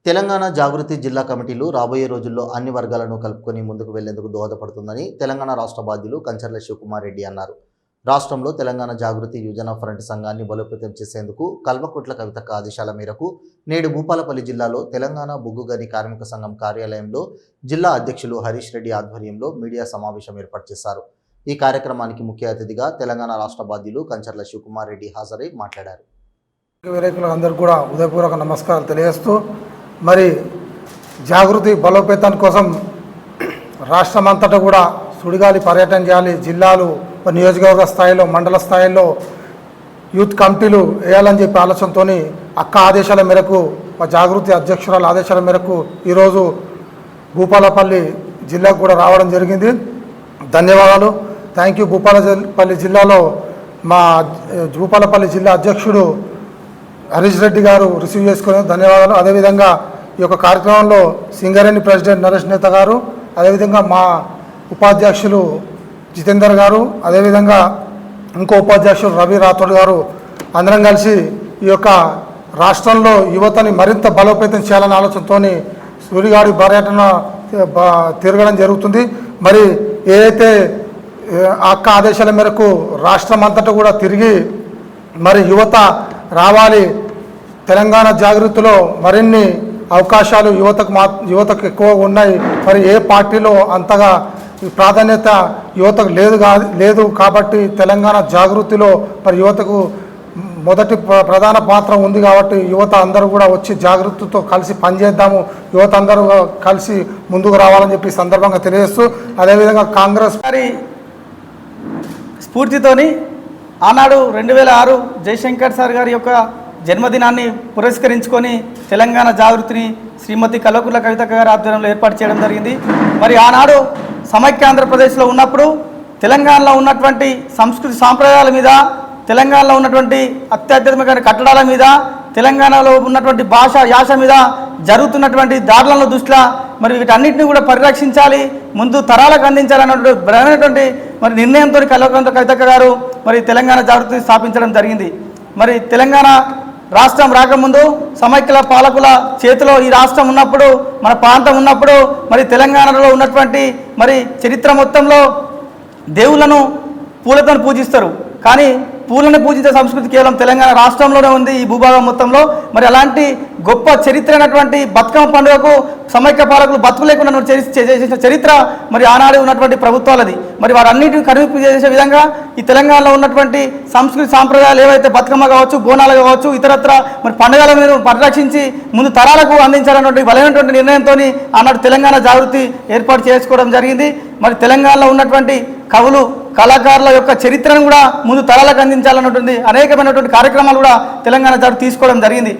తెలంగాణ జాగృతి జిల్లా కమిటీలు రాబోయే రోజుల్లో అన్ని వర్గాలను కలుపుకొని ముందుకు వెళ్లేందుకు దోహదపడుతుందని తెలంగాణ రాష్ట్ర బాధ్యులు కంచర్ల శివకుమార్ రెడ్డి అన్నారు. రాష్ట్రంలో తెలంగాణ జాగృతి యువజన ఫ్రంట్ సంఘాన్ని బలోపేతం చేసేందుకు కల్వకుట్ల కవితక్క ఆదేశాల మేరకు నేడు భూపాలపల్లి జిల్లాలో తెలంగాణ బొగ్గుగని కార్మిక సంఘం కార్యాలయంలో జిల్లా అధ్యక్షులు హరీష్ రెడ్డి ఆధ్వర్యంలో మీడియా సమావేశం ఏర్పాటు చేశారు. ఈ కార్యక్రమానికి ముఖ్య అతిథిగా తెలంగాణ రాష్ట్ర బాధ్యులు కంచర్ల శివకుమార్ రెడ్డి హాజరై మాట్లాడారు. విలేకరులందరూ కూడా ఉదయపూర్వక నమస్కారాలు తెలియజేస్తూ మరి జాగృతి బలోపేతం కోసం రాష్ట్రమంతటా కూడా సుడిగాలి పర్యటన చేయాలి. జిల్లాలు నియోజకవర్గ స్థాయిలో మండల స్థాయిలో యూత్ కమిటీలు వేయాలని చెప్పి ఆలోచనతో అక్క ఆదేశాల మేరకు మా జాగృతి అధ్యక్షురాల ఆదేశాల మేరకు ఈరోజు భూపాలపల్లి జిల్లాకు కూడా రావడం జరిగింది. ధన్యవాదాలు. Thank you. భూపాలపల్లి జిల్లాలో మా భూపాలపల్లి జిల్లా అధ్యక్షుడు హరీష్ రెడ్డి గారు రిసీవ్ చేసుకునే ధన్యవాదాలు. అదేవిధంగా ఈ యొక్క కార్యక్రమంలో సింగరేణి ప్రెసిడెంట్ నరేష్ నేత గారు, అదేవిధంగా మా ఉపాధ్యక్షులు జితేందర్ గారు, అదేవిధంగా ఇంకో ఉపాధ్యక్షులు రవి రాథోడ్ గారు అందరం కలిసి ఈ యొక్క రాష్ట్రంలో యువతని మరింత బలోపేతం చేయాలనే ఆలోచనతో సూర్యగాడి పర్యటన తిరగడం జరుగుతుంది. మరి ఏదైతే అక్క ఆదేశాల మేరకు రాష్ట్రం అంతటా కూడా తిరిగి మరి యువత రావాలి, తెలంగాణ జాగృతిలో మరిన్ని అవకాశాలు యువతకు ఎక్కువ ఉన్నాయి. మరి ఏ పార్టీలో అంతగా ప్రాధాన్యత యువతకు లేదు కాబట్టి తెలంగాణ జాగృతిలో మరి యువతకు మొదటి ప్రధాన పాత్ర ఉంది కాబట్టి యువత అందరూ కూడా వచ్చి జాగృతితో కలిసి పనిచేద్దాము, యువత అందరూ కలిసి ముందుకు రావాలని చెప్పి సందర్భంగా తెలియజేస్తూ, అదేవిధంగా కాంగ్రెస్ స్ఫూర్తితోని ఆనాడు 2006 జయశంకర్ సార్ గారి యొక్క జన్మదినాన్ని పురస్కరించుకొని తెలంగాణ జాగృతిని శ్రీమతి కల్వకుట్ల కవితక్క గారి ఆధ్వర్యంలో ఏర్పాటు చేయడం జరిగింది. మరి ఆనాడు సమైక్య ఆంధ్రప్రదేశ్లో ఉన్నప్పుడు తెలంగాణలో ఉన్నటువంటి సంస్కృతి సాంప్రదాయాల మీద, తెలంగాణలో ఉన్నటువంటి అత్యాధునికమైన కట్టడాల మీద, తెలంగాణలో ఉన్నటువంటి భాష యాస మీద జరుగుతున్నటువంటి దాడులను దృష్ట్యా మరి వీటన్నిటిని కూడా పరిరక్షించాలి, ముందు తరాలకు అందించాలన్నటువంటి బలమైనటువంటి మరి నిర్ణయంతో కల్వకుట్ల కవితక్క గారు మరి తెలంగాణ జాగృతిని స్థాపించడం జరిగింది. మరి తెలంగాణ రాష్ట్రం రాకముందు సమైక్య పాలకుల చేతిలో ఈ రాష్ట్రం ఉన్నప్పుడు, మన ప్రాంతం ఉన్నప్పుడు మరి తెలంగాణలో ఉన్నటువంటి మరి చరిత్ర మొత్తంలో దేవుళ్ళను పూలతో పూజిస్తారు. కానీ పూలను పూజించే సంస్కృతి కేవలం తెలంగాణ రాష్ట్రంలోనే ఉంది, ఈ భూభాగం మొత్తంలో. మరి అలాంటి గొప్ప చరిత్ర అయినటువంటి బతుకమ్మ పండుగకు సమైక్య పాలకులు బతుకు లేకుండా చేసిన చరిత్ర మరి ఆనాడు ఉన్నటువంటి ప్రభుత్వాలది. మరి వారన్నిటిని కనువిప్పు చేసే విధంగా ఈ తెలంగాణలో ఉన్నటువంటి సంస్కృతి సాంప్రదాయాలు ఏవైతే బతుకమ్మ కావచ్చు, బోనాలు కావచ్చు, ఇతరత్ర మరి పండుగల మీద పరిరక్షించి ముందు తరాలకు అందించాలన్నటువంటి బలమైనటువంటి నిర్ణయంతో ఆనాడు తెలంగాణ జాగృతి ఏర్పాటు చేసుకోవడం జరిగింది. మరి తెలంగాణలో ఉన్నటువంటి కవులు కళాకారుల యొక్క చరిత్రను కూడా ముందు తరాలకు అందించాలన్నటువంటి అనేకమైనటువంటి కార్యక్రమాలు కూడా తెలంగాణ జాగృతి తీసుకోవడం జరిగింది.